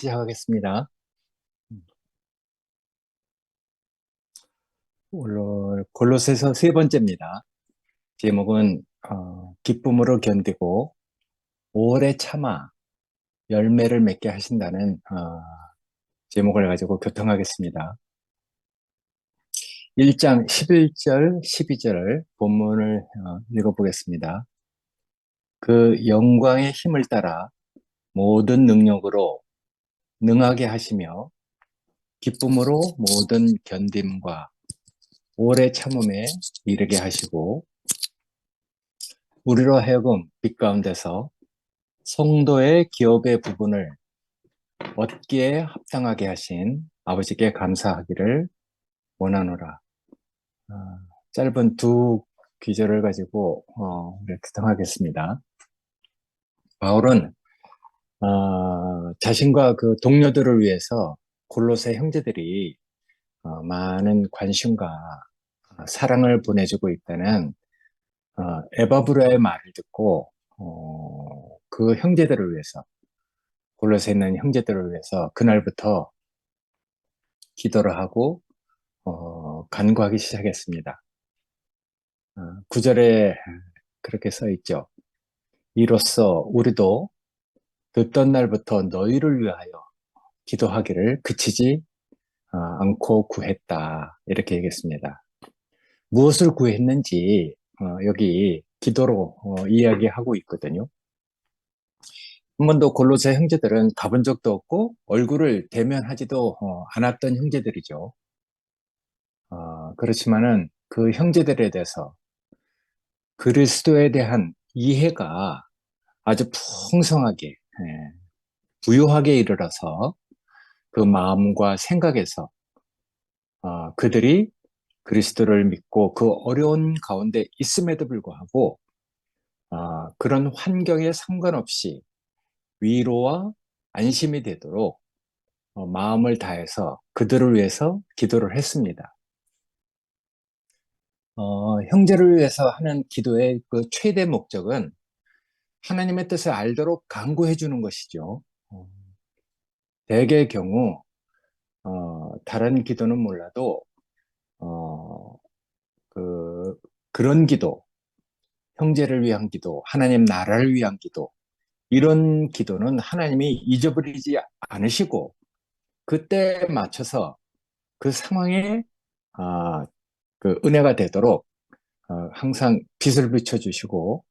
시작하겠습니다. 오늘 골로새서 세 번째입니다. 제목은 기쁨으로 견디고 오래 참아 열매를 맺게 하신다는 제목을 가지고 교통하겠습니다. 1장 11절, 12절 본문을 읽어보겠습니다. 그 영광의 힘을 따라 모든 능력으로 능하게 하시며 기쁨으로 모든 견딤과 오래 참음에 이르게 하시고 우리로 하여금 빛 가운데서 성도의 기업의 부분을 얻기에 합당하게 하신 아버지께 감사하기를 원하노라. 아, 짧은 두 귀절을 가지고 우리 교통하겠습니다. 바울은 자신과 그 동료들을 위해서 골로새 형제들이 많은 관심과 사랑을 보내주고 있다는 에바브라의 말을 듣고 그 형제들을 위해서 골로새에 있는 형제들을 위해서 그날부터 기도를 하고 간구하기 시작했습니다. 9절에 그렇게 써 있죠. 이로써 우리도 듣던 날부터 너희를 위하여 기도하기를 그치지 않고 구했다. 이렇게 얘기했습니다. 무엇을 구했는지 여기 기도로 이야기하고 있거든요. 한 번도 골로새 형제들은 가본 적도 없고 얼굴을 대면하지도 않았던 형제들이죠. 그렇지만은 그 형제들에 대해서 그리스도에 대한 이해가 아주 풍성하게, 부유하게 이르러서 그 마음과 생각에서 그들이 그리스도를 믿고 그 어려운 가운데 있음에도 불구하고 그런 환경에 상관없이 위로와 안심이 되도록 마음을 다해서 그들을 위해서 기도를 했습니다. 형제를 위해서 하는 기도의 그 최대 목적은 하나님의 뜻을 알도록 강구해 주는 것이죠. 대개의 경우 다른 기도는 몰라도 어, 그런 기도, 형제를 위한 기도, 하나님 나라를 위한 기도, 이런 기도는 하나님이 잊어버리지 않으시고 그때에 맞춰서 그 상황에 그 은혜가 되도록 항상 빛을 비춰주시고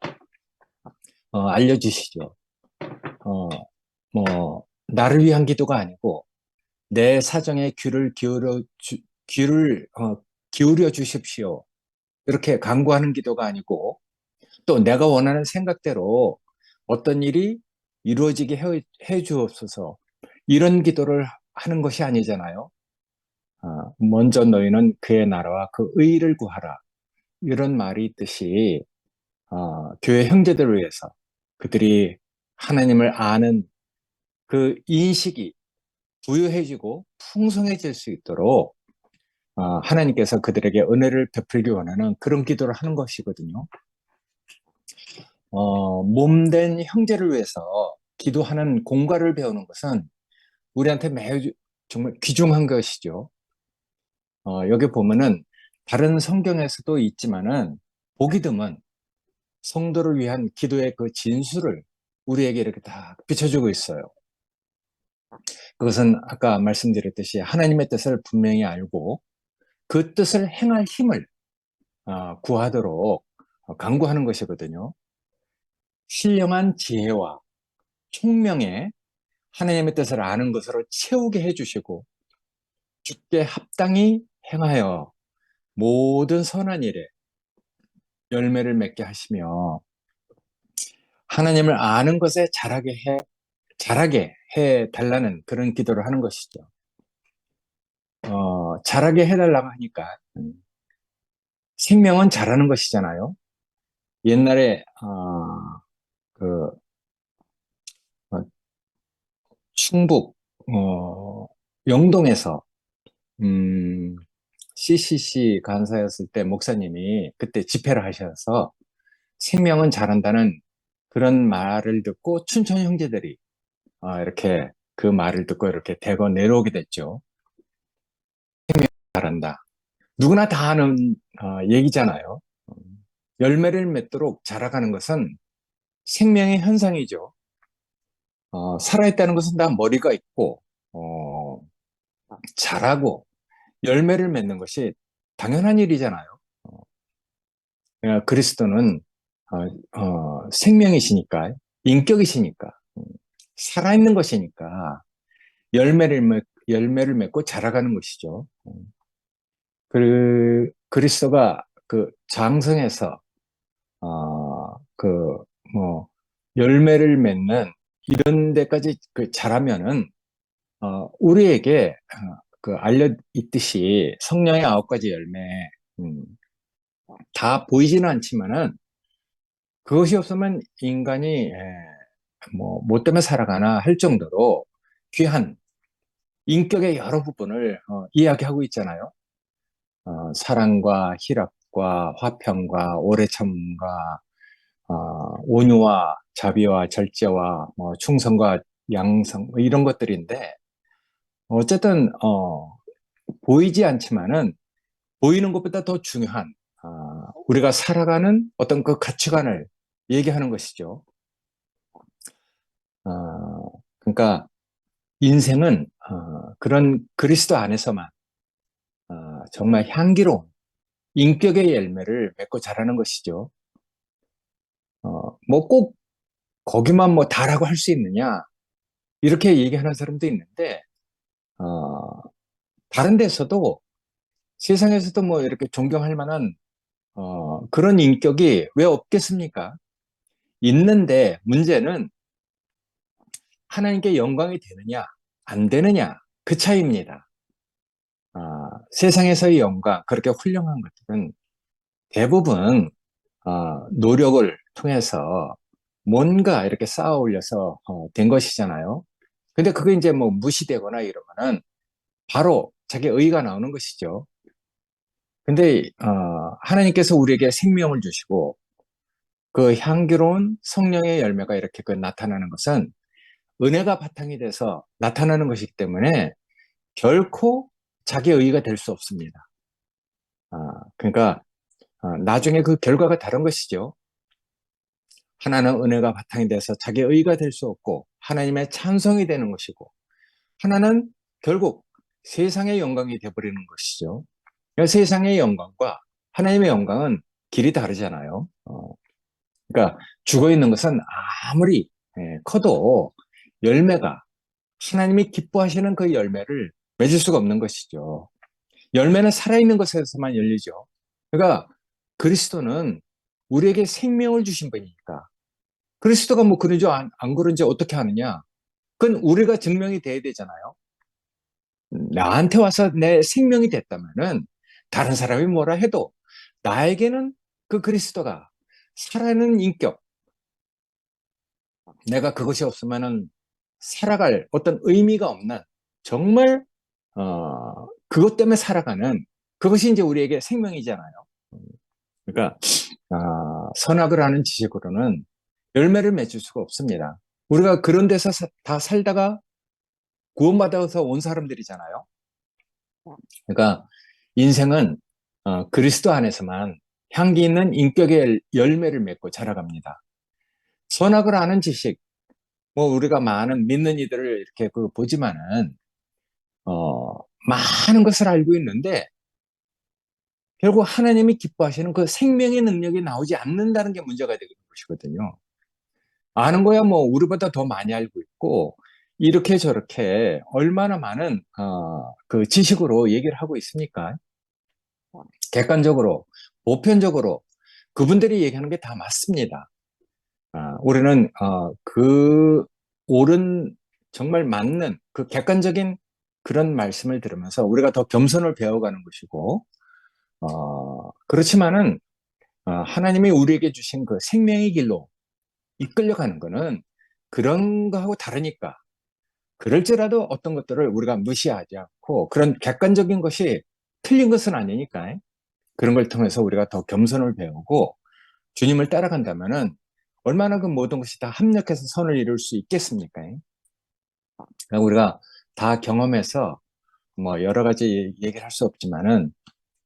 알려주시죠. 나를 위한 기도가 아니고 내 사정에 귀를 기울여 주십시오. 이렇게 간구하는 기도가 아니고 또 내가 원하는 생각대로 어떤 일이 이루어지게 해 주옵소서. 이런 기도를 하는 것이 아니잖아요. 먼저 너희는 그의 나라와 그 의를 구하라. 이런 말이 있듯이 교회 형제들을 위해서 그들이 하나님을 아는 그 인식이 부유해지고 풍성해질 수 있도록 하나님께서 그들에게 은혜를 베풀기 원하는 그런 기도를 하는 것이거든요. 몸된 형제를 위해서 기도하는 공과를 배우는 것은 우리한테 매우 정말 귀중한 것이죠. 여기 보면은 다른 성경에서도 있지만은 보기 드문 성도를 위한 기도의 그 진수를 우리에게 이렇게 다 비춰주고 있어요. 그것은 아까 말씀드렸듯이 하나님의 뜻을 분명히 알고 그 뜻을 행할 힘을 구하도록 간구하는 것이거든요. 신령한 지혜와 총명에 하나님의 뜻을 아는 것으로 채우게 해주시고 주께 합당히 행하여 모든 선한 일에 열매를 맺게 하시며 하나님을 아는 것에 잘하게 해 달라는 그런 기도를 하는 것이죠. 잘하게 해달라고 하니까 생명은 잘하는 것이잖아요. 옛날에 그 어, 충북 영동에서 CCC 간사였을 때 목사님이 그때 집회를 하셔서 생명은 잘한다는 그런 말을 듣고 춘천 형제들이 이렇게 그 말을 듣고 이렇게 대거 내려오게 됐죠. 잘한다. 누구나 다 아는 얘기잖아요. 열매를 맺도록 자라가는 것은 생명의 현상이죠. 살아있다는 것은 다 머리가 있고, 어, 자라고 열매를 맺는 것이 당연한 일이잖아요. 그리스도는 생명이시니까, 인격이시니까, 살아있는 것이니까 열매를 맺고 자라가는 것이죠. 그리스도가 그 장성에서 그 뭐 열매를 맺는 이런 데까지 그 자라면은 우리에게 그 알려 있듯이 성령의 9가지 열매 음, 다 보이지는 않지만은 그것이 없으면 인간이 뭐 때문에 살아가나 할 정도로 귀한 인격의 여러 부분을 이야기하고 있잖아요. 사랑과 희락과 화평과 오래 참음과 온유와 자비와 절제와 뭐 충성과 양성 뭐 이런 것들인데 어쨌든 보이지 않지만은 보이는 것보다 더 중요한 우리가 살아가는 어떤 그 가치관을 얘기하는 것이죠. 그러니까 인생은 그런 그리스도 안에서만 정말 향기로운 인격의 열매를 맺고 자라는 것이죠. 뭐 꼭 거기만 뭐 다라고 할 수 있느냐 이렇게 얘기하는 사람도 있는데 어, 다른 데서도 세상에서도 뭐 이렇게 존경할 만한 그런 인격이 왜 없겠습니까? 있는데 문제는 하나님께 영광이 되느냐 안 되느냐 그 차이입니다. 세상에서의 영광 그렇게 훌륭한 것들은 대부분 노력을 통해서 뭔가 이렇게 쌓아 올려서 된 것이잖아요. 근데 그게 이제 뭐 무시되거나 이러면은 바로 자기 의의가 나오는 것이죠. 근데 하나님께서 우리에게 생명을 주시고 그 향기로운 성령의 열매가 이렇게 그 나타나는 것은 은혜가 바탕이 돼서 나타나는 것이기 때문에 결코 자기 의의가 될 수 없습니다. 그러니까 나중에 그 결과가 다른 것이죠. 하나는 은혜가 바탕이 돼서 자기 의의가 될 수 없고 하나님의 찬송이 되는 것이고 하나는 결국 세상의 영광이 되어버리는 것이죠. 그러니까 세상의 영광과 하나님의 영광은 길이 다르잖아요. 그러니까 죽어 있는 것은 아무리 커도 열매가 하나님이 기뻐하시는 그 열매를 맺을 수가 없는 것이죠. 열매는 살아있는 것에서만 열리죠. 그러니까 그리스도는 우리에게 생명을 주신 분이니까 그리스도가 뭐 그런지 안 그런지 어떻게 하느냐? 그건 우리가 증명이 돼야 되잖아요. 나한테 와서 내 생명이 됐다면은 다른 사람이 뭐라 해도 나에게는 그 그리스도가 살아있는 인격, 내가 그것이 없으면은 살아갈 어떤 의미가 없는 정말 그것 때문에 살아가는 그것이 이제 우리에게 생명이잖아요. 그러니까 선악을 아는 지식으로는 열매를 맺을 수가 없습니다. 우리가 그런 데서 다 살다가 구원받아서 온 사람들이잖아요. 그러니까 인생은 그리스도 안에서만 향기 있는 인격의 열매를 맺고 자라갑니다. 선악을 아는 지식, 뭐 우리가 많은 믿는 이들을 이렇게 보지만은 많은 것을 알고 있는데 결국 하나님이 기뻐하시는 그 생명의 능력이 나오지 않는다는 게 문제가 되는 것이거든요. 아는 거야 뭐 우리보다 더 많이 알고 있고 이렇게 저렇게 얼마나 많은 그 지식으로 얘기를 하고 있습니까? 객관적으로 보편적으로 그분들이 얘기하는 게 다 맞습니다. 우리는 그 옳은 정말 맞는 그 객관적인 그런 말씀을 들으면서 우리가 더 겸손을 배워가는 것이고 그렇지만은 하나님이 우리에게 주신 그 생명의 길로 이끌려가는 거는 그런 거하고 다르니까 그럴지라도 어떤 것들을 우리가 무시하지 않고 그런 객관적인 것이 틀린 것은 아니니까 그런 걸 통해서 우리가 더 겸손을 배우고 주님을 따라간다면은 얼마나 그 모든 것이 다 합력해서 선을 이룰 수 있겠습니까? 그러니까 우리가 다 경험해서 뭐 여러 가지 얘기를 할 수 없지만은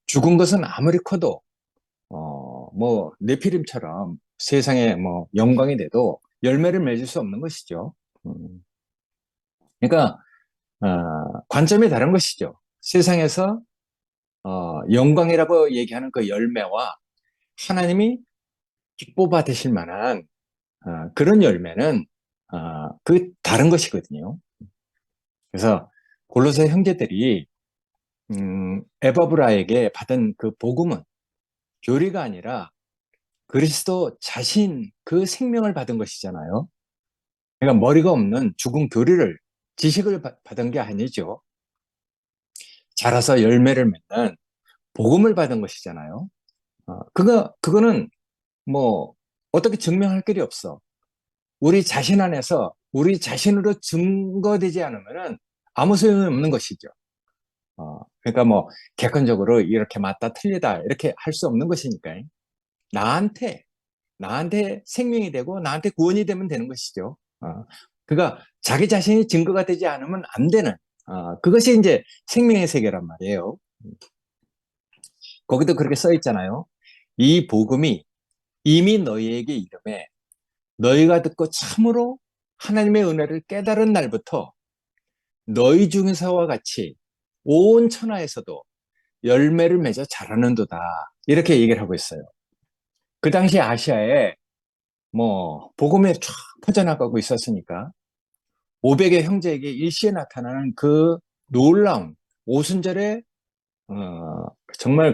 죽은 것은 아무리 커도 뭐 네피림처럼 세상에 뭐 영광이 돼도 열매를 맺을 수 없는 것이죠. 음, 그러니까 관점이 다른 것이죠. 세상에서 영광이라고 얘기하는 그 열매와 하나님이 기뻐 받으실 만한 그런 열매는 그 다른 것이거든요. 그래서 골로새 형제들이 에바브라에게 받은 그 복음은 교리가 아니라 그리스도 자신 그 생명을 받은 것이잖아요. 그러니까 머리가 없는 죽은 교리를 지식을 받은 게 아니죠. 자라서 열매를 맺는 복음을 받은 것이잖아요. 그거는 뭐 어떻게 증명할 길이 없어. 우리 자신 안에서 우리 자신으로 증거되지 않으면은 아무 소용이 없는 것이죠. 그러니까 뭐 객관적으로 이렇게 맞다 틀리다 이렇게 할 수 없는 것이니까요. 나한테 나한테 생명이 되고 나한테 구원이 되면 되는 것이죠. 그러니까 자기 자신이 증거가 되지 않으면 안 되는 그것이 이제 생명의 세계란 말이에요. 거기도 그렇게 써 있잖아요. 이 복음이 이미 너희에게 이름에 너희가 듣고 참으로 하나님의 은혜를 깨달은 날부터 너희 중에서와 같이 온 천하에서도 열매를 맺어 자라는도다. 이렇게 얘기를 하고 있어요. 그 당시 아시아에 뭐 복음이 쫙 퍼져나가고 있었으니까 500의 형제에게 일시에 나타나는 그 놀라운 오순절의 정말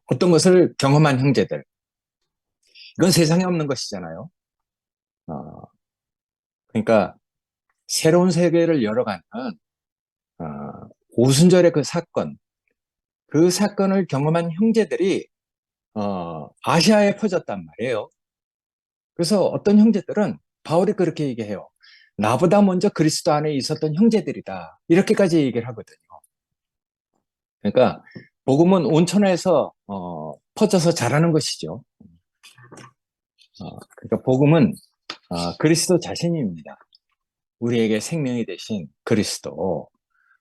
어떤 것을 경험한 형제들 이건 세상에 없는 것이잖아요. 어, 그러니까 새로운 세계를 열어가는 어, 오순절의 그 사건을 경험한 형제들이 아시아에 퍼졌단 말이에요. 그래서 어떤 형제들은 바울이 그렇게 얘기해요. 나보다 먼저 그리스도 안에 있었던 형제들이다. 이렇게까지 얘기를 하거든요. 그러니까 복음은 온천에서 퍼져서 자라는 것이죠. 그러니까 복음은 그리스도 자신입니다. 우리에게 생명이 되신 그리스도.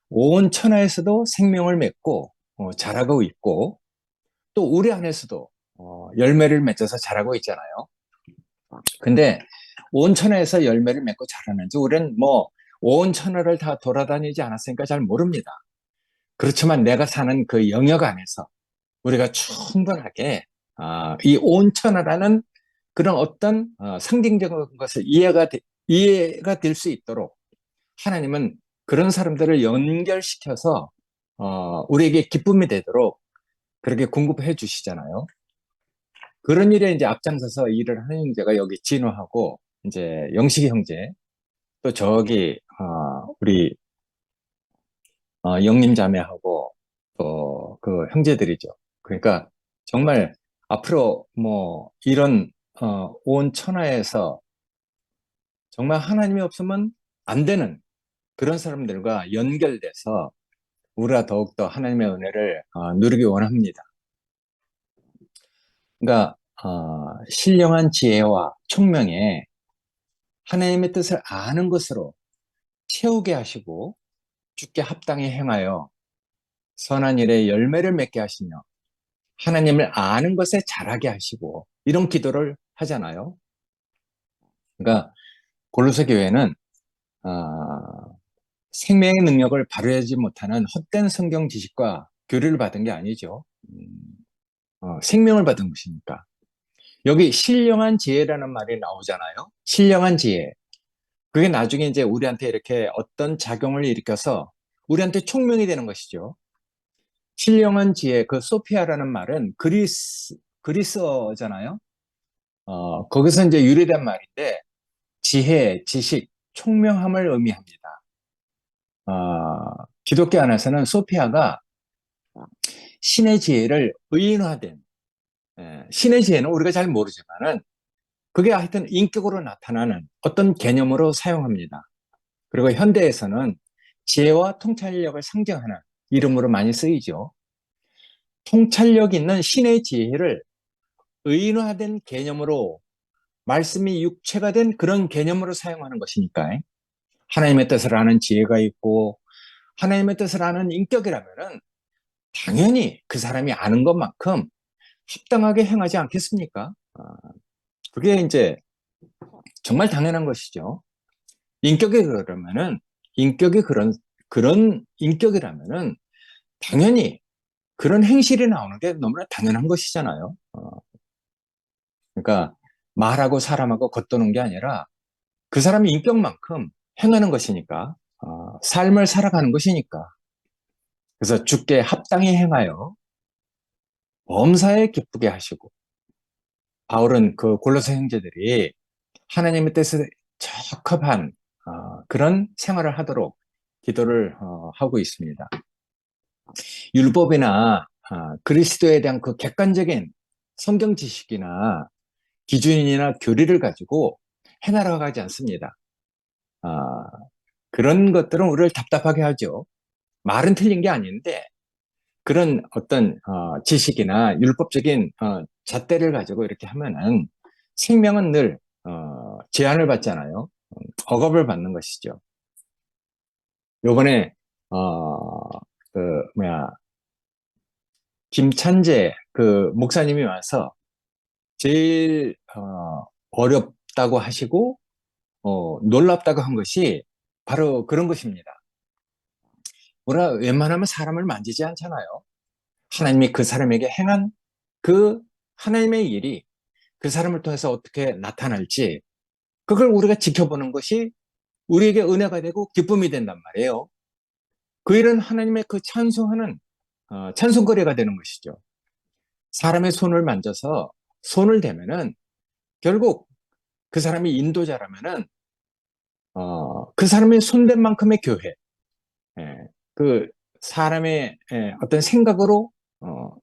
온 천하에서도 생명을 맺고 자라고 있고 또 우리 안에서도 열매를 맺어서 자라고 있잖아요. 근데 온 천하에서 열매를 맺고 자라는지 우리는 뭐 온 천하를 다 돌아다니지 않았으니까 잘 모릅니다. 그렇지만 내가 사는 그 영역 안에서 우리가 충분하게 이 온천하라는 그런 어떤 상징적인 것을 이해가 될 수 있도록 하나님은 그런 사람들을 연결시켜서 우리에게 기쁨이 되도록 그렇게 공급해 주시잖아요. 그런 일에 이제 앞장서서 일을 하는 형제가 여기 진호하고 이제 영식이 형제 또 저기 우리 영림 자매하고 또 그 형제들이죠. 그러니까 정말 앞으로 뭐 이런 온 천하에서 정말 하나님이 없으면 안 되는 그런 사람들과 연결돼서 우리가 더욱더 하나님의 은혜를 누리기 원합니다. 그러니까 신령한 지혜와 총명에 하나님의 뜻을 아는 것으로 채우게 하시고 주께 합당히 행하여 선한 일에 열매를 맺게 하시며 하나님을 아는 것에 잘하게 하시고 이런 기도를 하잖아요. 그러니까 골로새 교회는 생명의 능력을 발휘하지 못하는 헛된 성경 지식과 교리를 받은 게 아니죠. 생명을 받은 것이니까. 여기 신령한 지혜라는 말이 나오잖아요. 신령한 지혜. 그게 나중에 이제 우리한테 이렇게 어떤 작용을 일으켜서 우리한테 총명이 되는 것이죠. 신령한 지혜, 그 소피아라는 말은 그리스어잖아요. 거기서 이제 유래된 말인데 지혜, 지식, 총명함을 의미합니다. 기독교 안에서는 소피아가 신의 지혜를 의인화된 신의 지혜는 우리가 잘 모르지만은 그게 하여튼 인격으로 나타나는 어떤 개념으로 사용합니다. 그리고 현대에서는 지혜와 통찰력을 상징하는 이름으로 많이 쓰이죠. 통찰력 있는 신의 지혜를 의인화된 개념으로 말씀이 육체가 된 그런 개념으로 사용하는 것이니까 하나님의 뜻을 아는 지혜가 있고 하나님의 뜻을 아는 인격이라면은 당연히 그 사람이 아는 것만큼 합당하게 행하지 않겠습니까? 그게 이제 정말 당연한 것이죠. 인격이 그러면은 인격이 그런 인격이라면은 당연히 그런 행실이 나오는 게 너무나 당연한 것이잖아요. 그러니까 말하고 사람하고 겉도는 게 아니라 그 사람의 인격만큼 행하는 것이니까, 삶을 살아가는 것이니까. 그래서 주께 합당히 행하여 범사에 기쁘게 하시고, 바울은 그 골로새 형제들이 하나님의 뜻에 적합한 그런 생활을 하도록 기도를 하고 있습니다. 율법이나 그리스도에 대한 그 객관적인 성경 지식이나 기준이나 교리를 가지고 해나가지 가지 않습니다. 그런 것들은 우리를 답답하게 하죠. 말은 틀린 게 아닌데 그런 어떤 지식이나 율법적인 잣대를 가지고 이렇게 하면은 생명은 늘 제한을 받잖아요. 억압을 받는 것이죠. 요번에 그 뭐야 김찬재 그 목사님이 와서 제일 어렵다고 하시고 놀랍다고 한 것이 바로 그런 것입니다. 우리가 웬만하면 사람을 만지지 않잖아요. 하나님이 그 사람에게 행한 그 하나님의 일이 그 사람을 통해서 어떻게 나타날지 그걸 우리가 지켜보는 것이 우리에게 은혜가 되고 기쁨이 된단 말이에요. 그 일은 하나님의 그 찬송하는 찬송거리가 되는 것이죠. 사람의 손을 만져서 손을 대면은 결국 그 사람이 인도자라면은 그 사람의 손댄 만큼의 교회, 예, 그 사람의 어떤 생각으로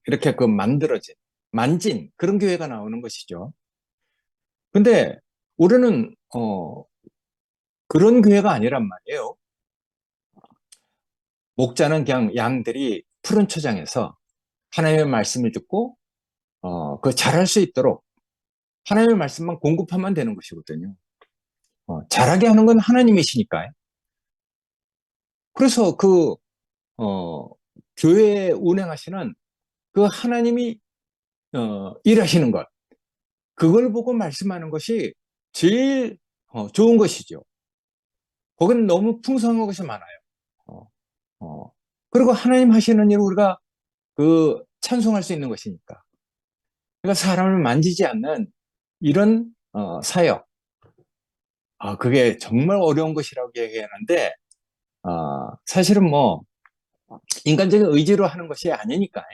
이렇게 그 만진 그런 교회가 나오는 것이죠. 근데 우리는 그런 교회가 아니란 말이에요. 목자는 그냥 양들이 푸른 초장에서 하나님의 말씀을 듣고 그 잘할 수 있도록 하나님의 말씀만 공급하면 되는 것이거든요. 잘하게 하는 건 하나님이시니까요. 그래서 어, 교회 운행하시는 그 하나님이 일하시는 것, 그걸 보고 말씀하는 것이 제일 좋은 것이죠. 거기는 너무 풍성한 것이 많아요. 어, 그리고 하나님 하시는 일을 우리가 그 찬송할 수 있는 것이니까. 그러니까 사람을 만지지 않는 이런 사역, 그게 정말 어려운 것이라고 얘기하는데 사실은 뭐 인간적인 의지로 하는 것이 아니니까.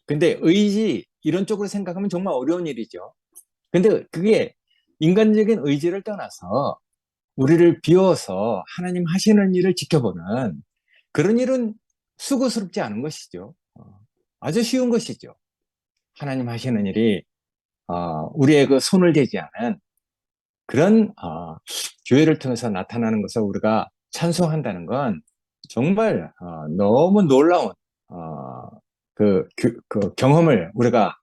근데 의지 이런 쪽으로 생각하면 정말 어려운 일이죠. 근데 그게 인간적인 의지를 떠나서 우리를 비워서 하나님 하시는 일을 지켜보는 그런 일은 수고스럽지 않은 것이죠. 아주 쉬운 것이죠. 하나님 하시는 일이 우리의 그 손을 대지 않은 그런 교회를 통해서 나타나는 것을 우리가 찬송한다는 건 정말 너무 놀라운 그 경험을 우리가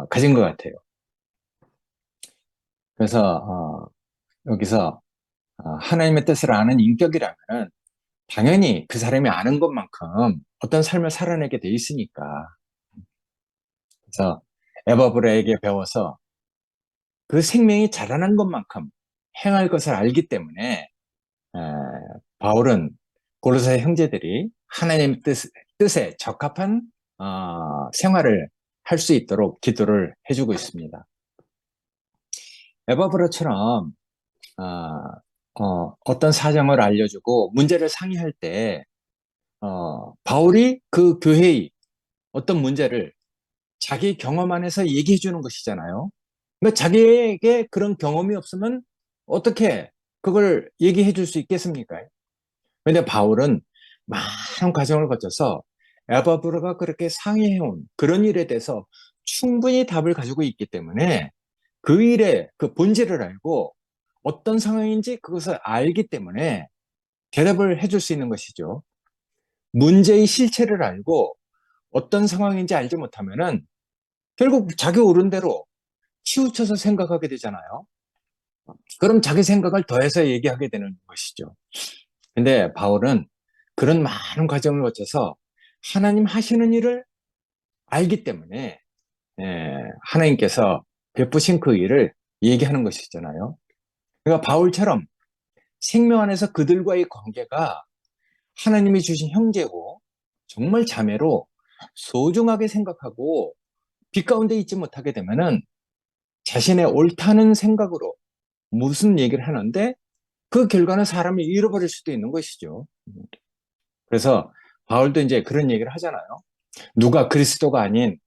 가진 것 같아요. 그래서 여기서 하나님의 뜻을 아는 인격이라면 당연히 그 사람이 아는 것만큼 어떤 삶을 살아내게 돼 있으니까. 그래서 에바브라에게 배워서 그 생명이 자라난 것만큼 행할 것을 알기 때문에 에, 바울은 고로사의 형제들이 하나님의 뜻에 적합한 생활을 할 수 있도록 기도를 해주고 있습니다. 에바브라처럼 어떤 사정을 알려주고 문제를 상의할 때 바울이 그 교회의 어떤 문제를 자기 경험 안에서 얘기해 주는 것이잖아요. 그러니까 자기에게 그런 경험이 없으면 어떻게 그걸 얘기해 줄 수 있겠습니까? 근데 바울은 많은 과정을 거쳐서 에바브라가 그렇게 상의해온 그런 일에 대해서 충분히 답을 가지고 있기 때문에 그 일의 그 본질을 알고 어떤 상황인지 그것을 알기 때문에 대답을 해줄 수 있는 것이죠. 문제의 실체를 알고 어떤 상황인지 알지 못하면은 결국 자기 옳은 대로 치우쳐서 생각하게 되잖아요. 그럼 자기 생각을 더해서 얘기하게 되는 것이죠. 근데 바울은 그런 많은 과정을 거쳐서 하나님 하시는 일을 알기 때문에 하나님께서 베푸신 그 일을 얘기하는 것이잖아요. 그러니까 바울처럼 생명 안에서 그들과의 관계가 하나님이 주신 형제고 정말 자매로 소중하게 생각하고 빛 가운데 있지 못하게 되면은 자신의 옳다는 생각으로 무슨 얘기를 하는데 그 결과는 사람을 잃어버릴 수도 있는 것이죠. 그래서 바울도 이제 그런 얘기를 하잖아요. 누가 그리스도가 아닌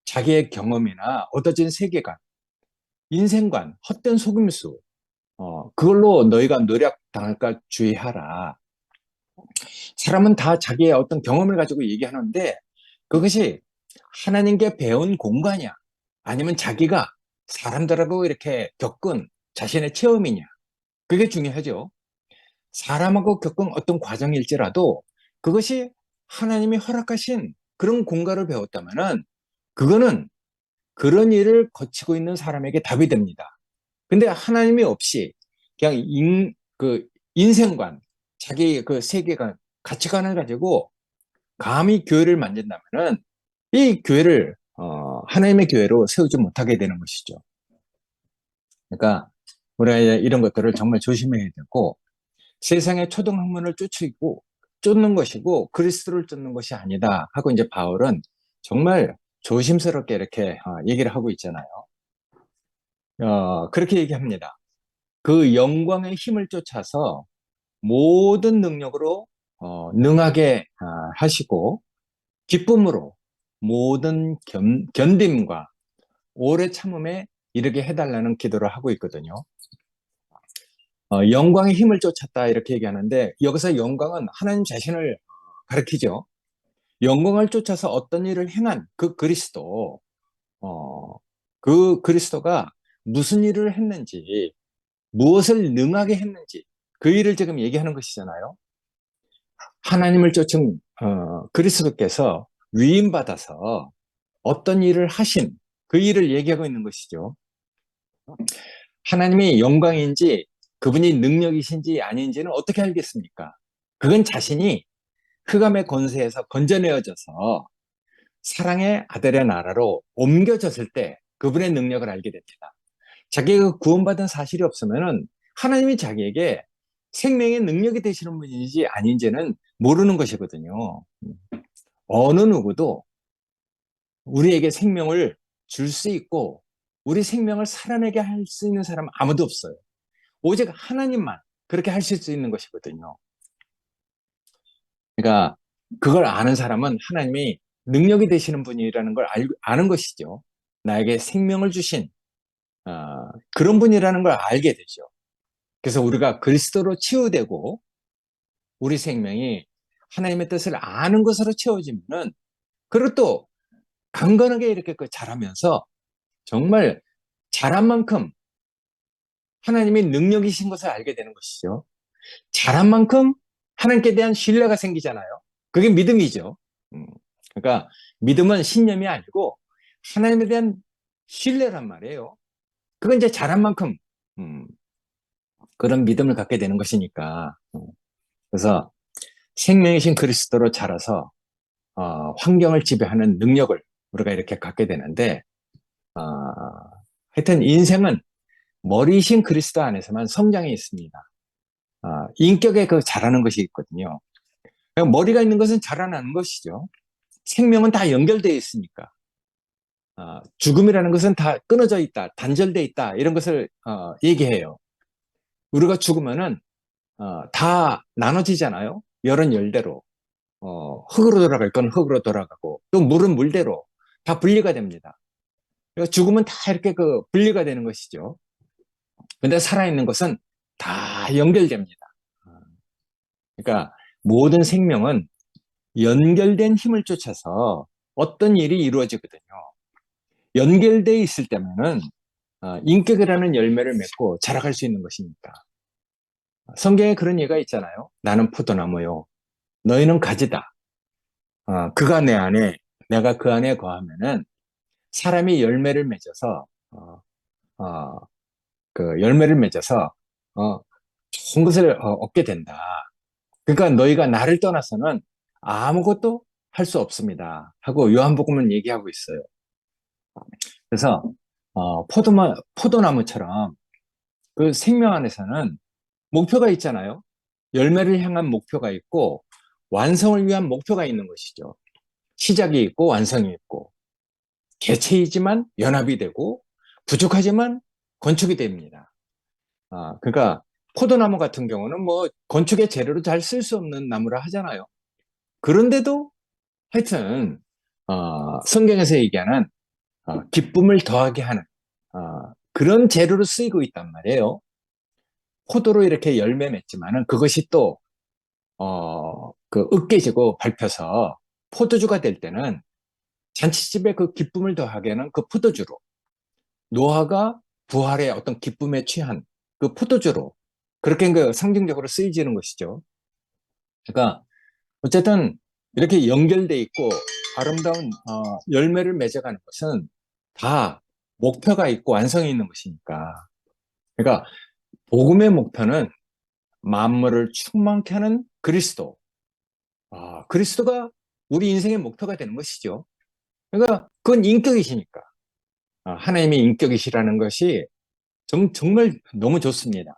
자기의 경험이나 얻어진 세계관, 인생관, 헛된 속임수, 그걸로 너희가 노력당할까 주의하라. 사람은 다 자기의 어떤 경험을 가지고 얘기하는데 그것이 하나님께 배운 공간이야. 아니면 자기가 사람들하고 이렇게 겪은 자신의 체험이냐. 그게 중요하죠. 사람하고 겪은 어떤 과정일지라도 그것이 하나님이 허락하신 그런 공간을 배웠다면은 그거는 그런 일을 거치고 있는 사람에게 답이 됩니다. 근데 하나님이 없이 그냥 그 인생관, 자기 그 세계관, 가치관을 가지고 감히 교회를 만든다면은 이 교회를 하나님의 교회로 세우지 못하게 되는 것이죠. 그러니까 우리가 이런 것들을 정말 조심해야 되고 세상의 초등학문을 쫓는 것이고 그리스도를 쫓는 것이 아니다 하고 이제 바울은 정말 조심스럽게 이렇게 얘기를 하고 있잖아요. 그렇게 얘기합니다. 그 영광의 힘을 쫓아서 모든 능력으로 능하게 하시고 기쁨으로 모든 견딤과 오래 참음에 이르게 해달라는 기도를 하고 있거든요. 영광의 힘을 쫓았다 이렇게 얘기하는데 여기서 영광은 하나님 자신을 가리키죠. 영광을 쫓아서 어떤 일을 행한 그 그리스도, 그 그리스도가 무슨 일을 했는지, 무엇을 능하게 했는지 그 일을 지금 얘기하는 것이잖아요. 하나님을 쫓은 그리스도께서 위임받아서 어떤 일을 하신 그 일을 얘기하고 있는 것이죠. 하나님이 영광인지 그분이 능력이신지 아닌지는 어떻게 알겠습니까? 그건 자신이 흑암의 권세에서 건져내어져서 사랑의 아들의 나라로 옮겨졌을 때 그분의 능력을 알게 됩니다. 자기가 구원받은 사실이 없으면은 하나님이 자기에게 생명의 능력이 되시는 분인지 아닌지는 모르는 것이거든요. 어느 누구도 우리에게 생명을 줄 수 있고 우리 생명을 살아내게 할 수 있는 사람은 아무도 없어요. 오직 하나님만 그렇게 하실 수 있는 것이거든요. 그러니까 그걸 아는 사람은 하나님이 능력이 되시는 분이라는 걸 아는 것이죠. 나에게 생명을 주신 그런 분이라는 걸 알게 되죠. 그래서 우리가 그리스도로 치유되고 우리 생명이 하나님의 뜻을 아는 것으로 채워지면은 그리고 또 강건하게 이렇게 자라면서 정말 자란 만큼 하나님이 능력이신 것을 알게 되는 것이죠. 자란 만큼 하나님께 대한 신뢰가 생기잖아요. 그게 믿음이죠. 음, 그러니까 믿음은 신념이 아니고 하나님에 대한 신뢰란 말이에요. 그건 이제 자란 만큼 음, 그런 믿음을 갖게 되는 것이니까. 그래서 생명이신 그리스도로 자라서 환경을 지배하는 능력을 우리가 이렇게 갖게 되는데 어, 하여튼 인생은 머리이신 그리스도 안에서만 성장이 있습니다. 인격에 그 자라는 것이 있거든요. 머리가 있는 것은 자라나는 것이죠. 생명은 다 연결되어 있으니까. 죽음이라는 것은 다 끊어져 있다, 단절되어 있다, 이런 것을 얘기해요. 우리가 죽으면은 다 나눠지잖아요. 열은 열대로. 흙으로 돌아갈 건 흙으로 돌아가고, 또 물은 물대로 다 분리가 됩니다. 그러니까 죽으면 다 이렇게 그 분리가 되는 것이죠. 근데 살아있는 것은 다 연결됩니다. 그러니까 모든 생명은 연결된 힘을 쫓아서 어떤 일이 이루어지거든요. 연결되어 있을 때면은 인격이라는 열매를 맺고 자라갈 수 있는 것이니까. 성경에 그런 예가 있잖아요. 나는 포도나무요. 너희는 가지다. 그가 내 안에, 내가 그 안에 거하면은 사람이 열매를 맺어서, 그 열매를 맺어서, 좋은 것을 얻게 된다. 그러니까 너희가 나를 떠나서는 아무것도 할 수 없습니다. 하고 요한복음은 얘기하고 있어요. 그래서 포도나무처럼 그 생명 안에서는 목표가 있잖아요. 열매를 향한 목표가 있고 완성을 위한 목표가 있는 것이죠. 시작이 있고 완성이 있고 개체이지만 연합이 되고 부족하지만 건축이 됩니다. 그러니까 포도나무 같은 경우는 뭐 건축의 재료로 잘 쓸 수 없는 나무라 하잖아요. 그런데도 하여튼 성경에서 얘기하는 기쁨을 더하게 하는 그런 재료로 쓰이고 있단 말이에요. 포도로 이렇게 열매 맺지만은 그것이 또 그 으깨지고 밟혀서 포도주가 될 때는 잔치집에 그 기쁨을 더하게 하는 그 포도주로, 노아가 부활의 어떤 기쁨에 취한 그 포도주로 그렇게 그 상징적으로 쓰여지는 것이죠. 그러니까 어쨌든 이렇게 연결돼 있고 아름다운 열매를 맺어가는 것은 다 목표가 있고 완성이 있는 것이니까. 그러니까 복음의 목표는 만물을 충만케 하는 그리스도. 그리스도가 우리 인생의 목표가 되는 것이죠. 그러니까 그건 인격이시니까. 하나님의 인격이시라는 것이 정말 너무 좋습니다.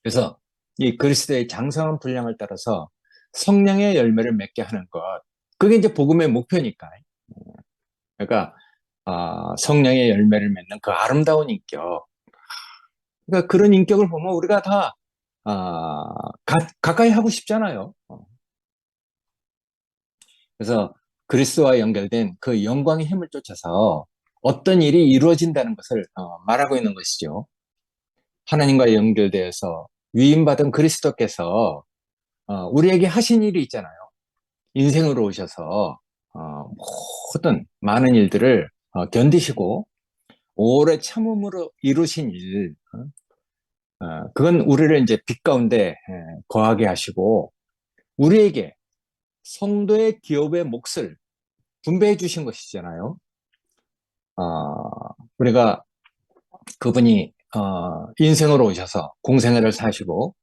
그래서 이 그리스도의 장성한 분량을 따라서 성령의 열매를 맺게 하는 것. 그게 이제 복음의 목표니까. 그러니까 성령의 열매를 맺는 그 아름다운 인격. 그러니까 그런 인격을 보면 우리가 다 가까이 하고 싶잖아요. 그래서 그리스도와 연결된 그 영광의 힘을 쫓아서 어떤 일이 이루어진다는 것을 말하고 있는 것이죠. 하나님과 연결되어서 위임받은 그리스도께서 우리에게 하신 일이 있잖아요. 인생으로 오셔서 모든 많은 일들을 견디시고 오래 참음으로 이루신 일, 그건 우리를 이제 빛 가운데 거하게 하시고 우리에게 성도의 기업의 몫을 분배해 주신 것이잖아요. 우리가 그분이 인생으로 오셔서 공생애를 사시고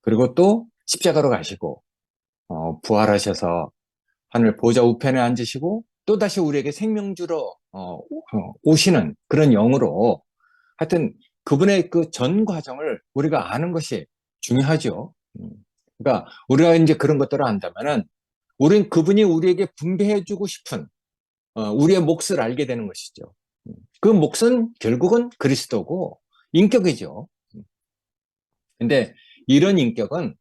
그리고 또 십자가로 가시고 부활하셔서 하늘 보좌 우편에 앉으시고 또다시 우리에게 생명 주러 오시는 그런 영으로 하여튼 그분의 그 전 과정을 우리가 아는 것이 중요하죠. 그러니까 우리가 이제 그런 것들을 안다면은 우린 그분이 우리에게 분배해주고 싶은 우리의 몫을 알게 되는 것이죠. 그 몫은 결국은 그리스도고 인격이죠. 근데 이런 인격은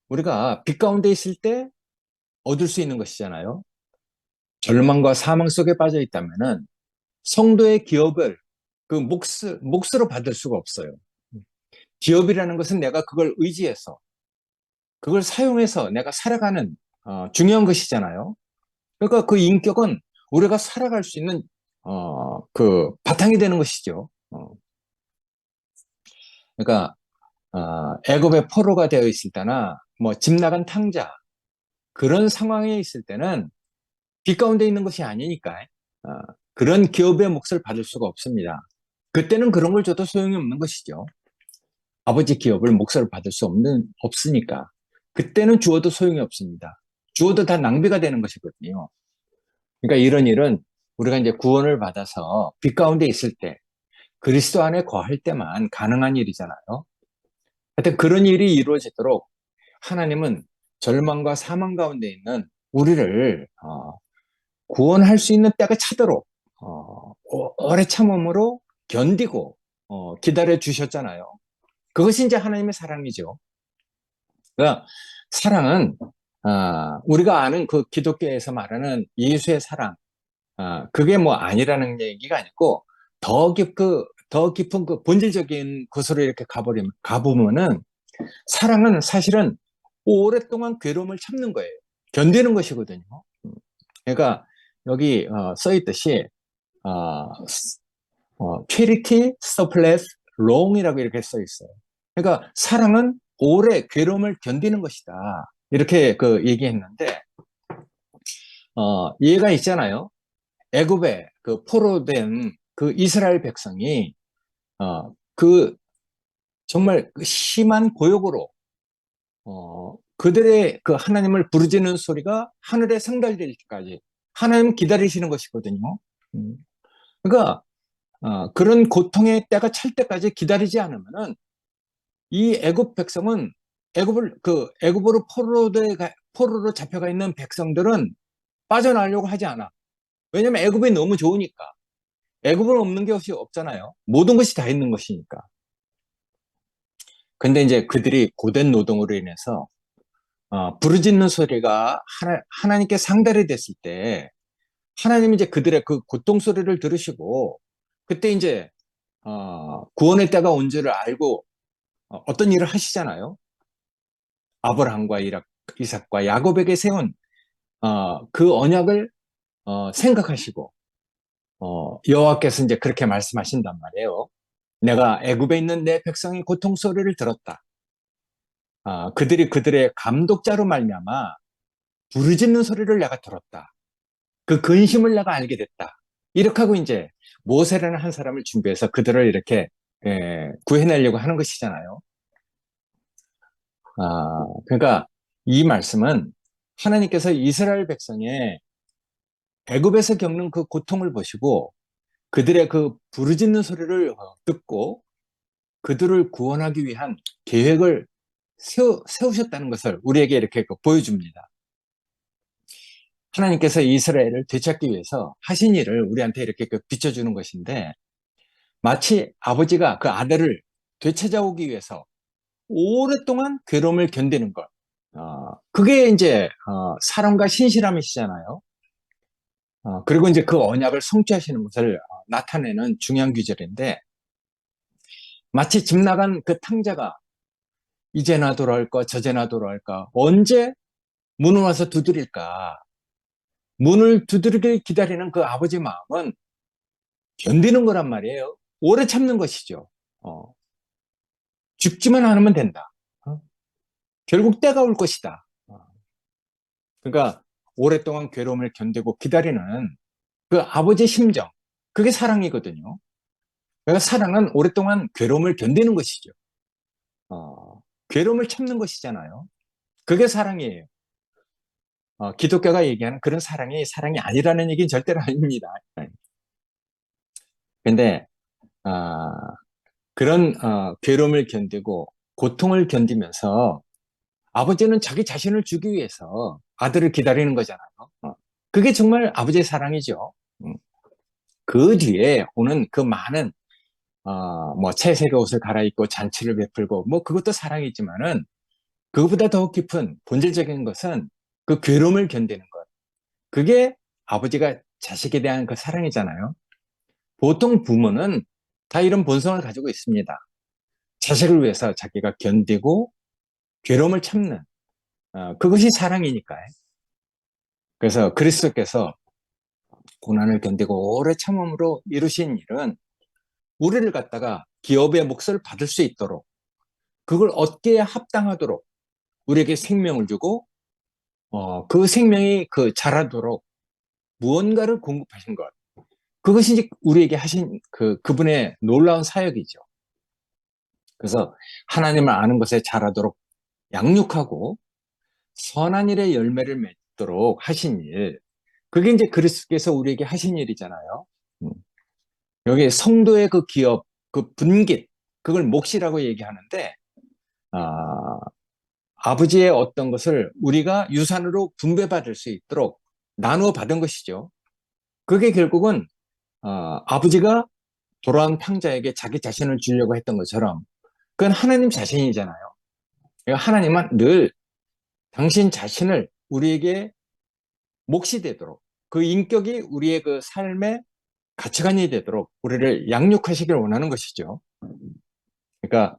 우리가 빛 가운데 있을 때 얻을 수 있는 것이잖아요. 절망과 사망 속에 빠져 있다면은 성도의 기업을 그 몫으로 받을 수가 없어요. 기업이라는 것은 내가 그걸 의지해서 그걸 사용해서 내가 살아가는 중요한 것이잖아요. 그러니까 그 인격은 우리가 살아갈 수 있는 그 바탕이 되는 것이죠. 그러니까 애굽의 포로가 되어 있을 때나 뭐 집 나간 탕자 그런 상황에 있을 때는 빛 가운데 있는 것이 아니니까 어, 그런 기업의 몫을 받을 수가 없습니다. 그때는 그런 걸 줘도 소용이 없는 것이죠. 아버지 기업을 몫을 받을 수 없으니까 그때는 주어도 소용이 없습니다. 주어도 다 낭비가 되는 것이거든요. 그러니까 이런 일은 우리가 이제 구원을 받아서 빛 가운데 있을 때 그리스도 안에 거할 때만 가능한 일이잖아요. 하여튼 그런 일이 이루어지도록 하나님은 절망과 사망 가운데 있는 우리를 구원할 수 있는 때가 차도록 오래 참음으로 견디고 기다려 주셨잖아요. 그것이 이제 하나님의 사랑이죠. 그러니까 사랑은 우리가 아는 그 기독교에서 말하는 예수의 사랑, 그게 뭐 아니라는 얘기가 아니고 더 깊은 그 본질적인 곳으로 이렇게 가보면은 사랑은 사실은 오랫동안 괴로움을 참는 거예요. 견디는 것이거든요. 그러니까 여기 써 있듯이 charity suffereth long이라고 이렇게 써 있어요. 그러니까 사랑은 오래 괴로움을 견디는 것이다. 이렇게 그 얘기했는데 얘가 있잖아요. 애굽에 그 포로된 그 이스라엘 백성이 그 정말 그 심한 고역으로 그들의 그 하나님을 부르짖는 소리가 하늘에 상달될 때까지 하나님 기다리시는 것이거든요. 음, 그러니까 그런 고통의 때가 찰 때까지 기다리지 않으면은 이 애굽 백성은 애굽으로 포로로 잡혀가 있는 백성들은 빠져나가려고 하지 않아. 왜냐면 애굽이 너무 좋으니까. 애굽은 없는 것이 없잖아요. 모든 것이 다 있는 것이니까. 근데 이제 그들이 고된 노동으로 인해서 부르짖는 소리가 하나님께 상달이 됐을 때 하나님이 이제 그들의 그 고통 소리를 들으시고 그때 이제 구원의 때가 온 줄을 알고 어떤 일을 하시잖아요. 아브라함과 이삭과 야곱에게 세운 그 언약을 생각하시고 여호와께서 이제 그렇게 말씀하신단 말이에요. 내가 애굽에 있는 내 백성의 고통 소리를 들었다. 그들이 그들의 감독자로 말미암아 부르짖는 소리를 내가 들었다. 그 근심을 내가 알게 됐다. 이렇게 하고 이제 모세라는 한 사람을 준비해서 그들을 이렇게 구해내려고 하는 것이잖아요. 그러니까 이 말씀은 하나님께서 이스라엘 백성의 애굽에서 겪는 그 고통을 보시고 그들의 그 부르짖는 소리를 듣고 그들을 구원하기 위한 계획을 세우셨다는 것을 우리에게 이렇게 보여줍니다. 하나님께서 이스라엘을 되찾기 위해서 하신 일을 우리한테 이렇게 비춰주는 것인데 마치 아버지가 그 아들을 되찾아오기 위해서 오랫동안 괴로움을 견디는 것. 그게 이제 사랑과 신실함이시잖아요. 그리고 이제 그 언약을 성취하시는 것을 나타내는 중요한 규절인데 마치 집 나간 그 탕자가 이제나 돌아올까 저제나 돌아올까 언제 문을 와서 두드릴까 문을 두드리길 기다리는 그 아버지 마음은 견디는 거란 말이에요. 오래 참는 것이죠. 죽지만 않으면 된다. 결국 때가 올 것이다. 그러니까 오랫동안 괴로움을 견디고 기다리는 그 아버지의 심정, 그게 사랑이거든요. 그러니까 사랑은 오랫동안 괴로움을 견디는 것이죠. 괴로움을 참는 것이잖아요. 그게 사랑이에요. 기독교가 얘기하는 그런 사랑이 아니라는 얘기는 절대로 아닙니다. 근데 그런 괴로움을 견디고 고통을 견디면서 아버지는 자기 자신을 주기 위해서 아들을 기다리는 거잖아요. 그게 정말 아버지의 사랑이죠. 그 뒤에 오는 그 많은 뭐 채색의 옷을 갈아입고 잔치를 베풀고 뭐 그것도 사랑이지만은 그것보다 더 깊은 본질적인 것은 그 괴로움을 견디는 것. 그게 아버지가 자식에 대한 그 사랑이잖아요. 보통 부모는 다 이런 본성을 가지고 있습니다. 자식을 위해서 자기가 견디고 괴로움을 참는 그것이 사랑이니까요. 그래서 그리스도께서 고난을 견디고 오래 참음으로 이루신 일은 우리를 갖다가 기업의 몫을 받을 수 있도록 그걸 얻기에 합당하도록 우리에게 생명을 주고 그 생명이 자라도록 무언가를 공급하신 것. 그것이 이제 우리에게 하신 그분의 놀라운 사역이죠. 그래서 하나님을 아는 것에 자라도록 양육하고 선한 일의 열매를 맺도록 하신 일. 그게 이제 그리스도께서 우리에게 하신 일이잖아요. 음. 여기 성도의 그 기업, 그 분깃, 그걸 몫이라고 얘기하는데, 아, 아버지의 어떤 것을 우리가 유산으로 분배받을 수 있도록 나누어 받은 것이죠. 그게 결국은 아버지가 돌아온 탕자에게 자기 자신을 주려고 했던 것처럼 그건 하나님 자신이잖아요. 그러니까 하나님은 늘 당신 자신을 우리에게 몫이 되도록 그 인격이 우리의 그 삶의 가치관이 되도록 우리를 양육하시길 원하는 것이죠. 그러니까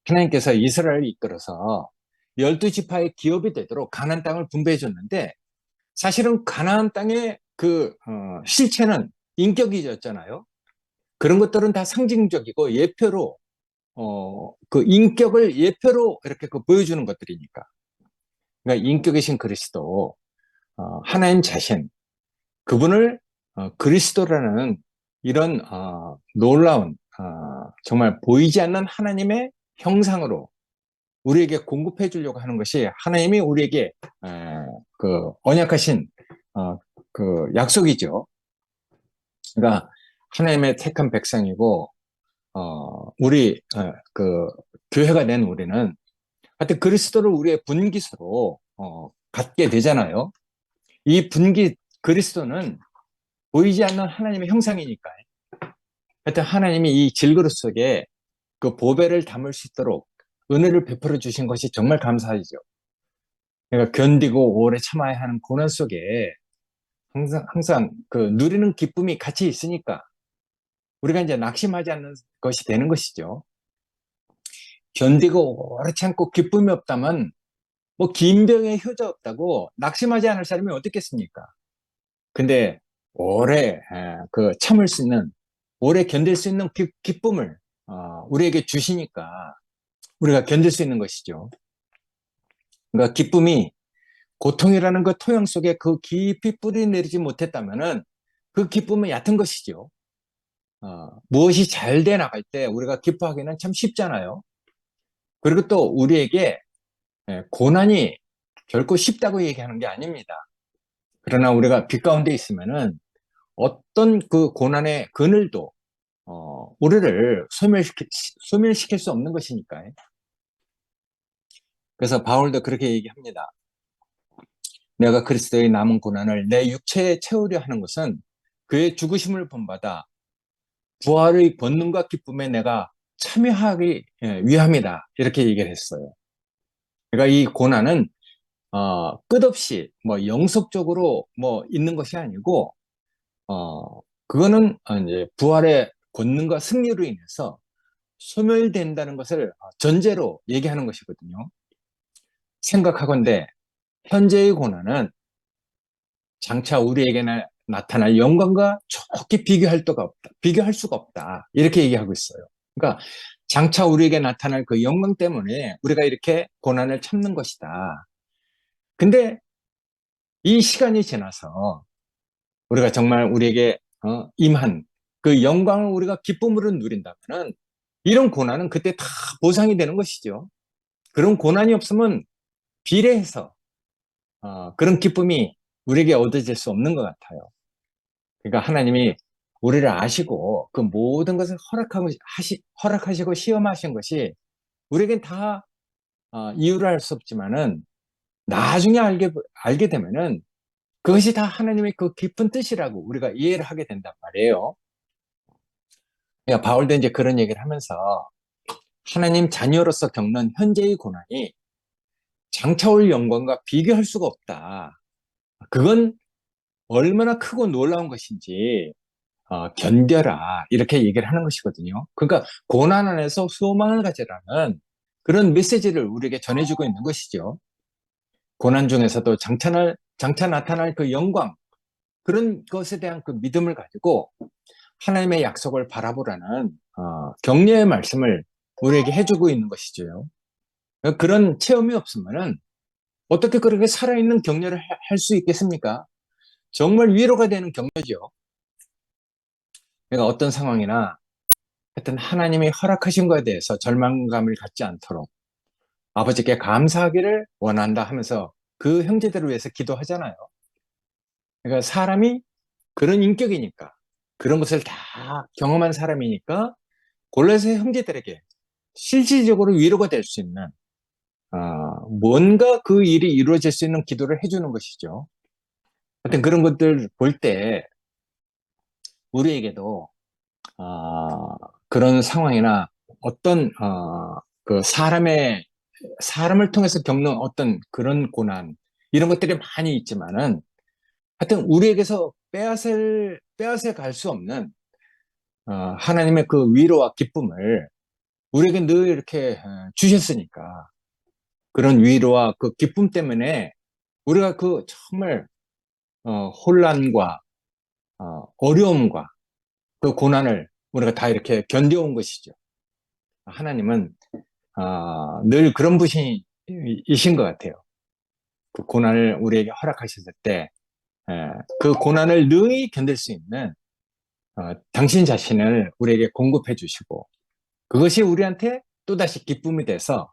하나님께서 이스라엘을 이끌어서 12지파의 기업이 되도록 가나안 땅을 분배해 줬는데 사실은 가나안 땅의 실체는 인격이었잖아요. 그런 것들은 다 상징적이고 예표로 그 인격을 예표로 이렇게 보여주는 것들이니까. 그러니까 인격이신 그리스도 하나님 자신 그분을 그리스도라는 이런 놀라운 정말 보이지 않는 하나님의 형상으로 우리에게 공급해 주려고 하는 것이 하나님이 우리에게 그 언약하신 그 약속이죠. 그러니까 하나님의 택한 백성이고 우리 그 교회가 된 우리는 하여튼 그리스도를 우리의 분기수로 갖게 되잖아요. 이 분기 그리스도는 보이지 않는 하나님의 형상이니까. 하여튼 하나님이 이 질그릇 속에 그 보배를 담을 수 있도록 은혜를 베풀어 주신 것이 정말 감사하죠. 그러니까 견디고 오래 참아야 하는 고난 속에 항상 그 누리는 기쁨이 같이 있으니까 우리가 이제 낙심하지 않는 것이 되는 것이죠. 견디고 오래 참고 기쁨이 없다면 뭐 긴 병에 효자 없다고 낙심하지 않을 사람이 어떻겠습니까? 근데 오래 그 참을 수 있는 오래 견딜 수 있는 기쁨을 우리에게 주시니까 우리가 견딜 수 있는 것이죠. 그러니까 기쁨이 고통이라는 그 토양 속에 그 깊이 뿌리 내리지 못했다면은 그 기쁨은 얕은 것이죠. 무엇이 잘 돼 나갈 때 우리가 기뻐하기는 참 쉽잖아요. 그리고 또 우리에게 고난이 결코 쉽다고 얘기하는 게 아닙니다. 그러나 우리가 빛 가운데 있으면은 어떤 그 고난의 그늘도 우리를 소멸시킬 수 없는 것이니까요. 그래서 바울도 그렇게 얘기합니다. 내가 그리스도의 남은 고난을 내 육체에 채우려 하는 것은 그의 죽으심을 본받아 부활의 권능과 기쁨에 내가 참여하기 위함이다. 이렇게 얘기를 했어요. 그러니까 이 고난은 끝없이 뭐 영속적으로 뭐 있는 것이 아니고 그거는 이제 부활의 권능과 승리로 인해서 소멸된다는 것을 전제로 얘기하는 것이거든요. 생각하건대 현재의 고난은 장차 우리에게 나타날 영광과 좋게 비교할 수가 없다. 이렇게 얘기하고 있어요. 그러니까 장차 우리에게 나타날 그 영광 때문에 우리가 이렇게 고난을 참는 것이다. 근데 이 시간이 지나서 우리가 정말 우리에게 임한 그 영광을 우리가 기쁨으로 누린다면은 이런 고난은 그때 다 보상이 되는 것이죠. 그런 고난이 없으면 비례해서 그런 기쁨이 우리에게 얻어질 수 없는 것 같아요. 그러니까 하나님이 우리를 아시고 그 모든 것을 허락하시고 시험하신 것이 우리에겐 다 이유를 알 수 없지만은 나중에 알게 되면은 그것이 다 하나님의 그 깊은 뜻이라고 우리가 이해를 하게 된단 말이에요. 그러니까 바울도 이제 그런 얘기를 하면서 하나님 자녀로서 겪는 현재의 고난이 장차 올 영광과 비교할 수가 없다. 그건 얼마나 크고 놀라운 것인지 견뎌라 이렇게 얘기를 하는 것이거든요. 그러니까 고난 안에서 소망을 가지라는 그런 메시지를 우리에게 전해주고 있는 것이죠. 고난 중에서도 장차 나타날 그 영광 그런 것에 대한 그 믿음을 가지고 하나님의 약속을 바라보라는 격려의 말씀을 우리에게 해주고 있는 것이죠. 그런 체험이 없으면은 어떻게 그렇게 살아있는 격려를 할 수 있겠습니까? 정말 위로가 되는 격려죠. 그러니까 어떤 상황이나 하여튼 하나님이 허락하신 것에 대해서 절망감을 갖지 않도록 아버지께 감사하기를 원한다 하면서 그 형제들을 위해서 기도하잖아요. 그러니까 사람이 그런 인격이니까 그런 것을 다 경험한 사람이니까 골로새 형제들에게 실질적으로 위로가 될 수 있는 뭔가 그 일이 이루어질 수 있는 기도를 해주는 것이죠. 하여튼 그런 것들 볼 때 우리에게도 그런 상황이나 어떤 그 사람을 통해서 겪는 어떤 그런 고난 이런 것들이 많이 있지만은 하여튼 우리에게서 빼앗아 갈 수 없는 하나님의 그 위로와 기쁨을 우리에게 늘 이렇게 주셨으니까 그런 위로와 그 기쁨 때문에 우리가 그 정말 혼란과 어려움과 그 고난을 우리가 다 이렇게 견뎌온 것이죠. 하나님은 늘 그런 분이신 것 같아요. 그 고난을 우리에게 허락하셨을 때 그 고난을 능히 견딜 수 있는 당신 자신을 우리에게 공급해 주시고 그것이 우리한테 또다시 기쁨이 돼서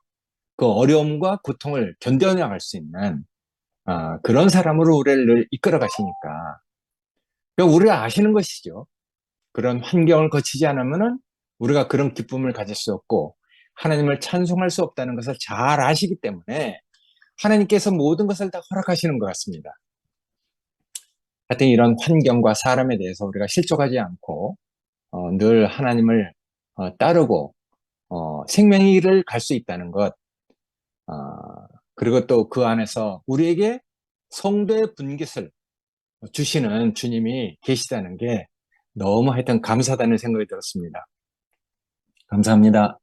그 어려움과 고통을 견뎌나갈 수 있는 그런 사람으로 우리를 이끌어 가시니까 우리가 아시는 것이죠. 그런 환경을 거치지 않으면은 우리가 그런 기쁨을 가질 수 없고 하나님을 찬송할 수 없다는 것을 잘 아시기 때문에 하나님께서 모든 것을 다 허락하시는 것 같습니다. 하여튼 이런 환경과 사람에 대해서 우리가 실족하지 않고 늘 하나님을 따르고 생명의 길을 갈 수 있다는 것, 어, 그리고 또 그 안에서 우리에게 성도의 분깃을 주시는 주님이 계시다는 게 너무 하여튼 감사하다는 생각이 들었습니다. 감사합니다.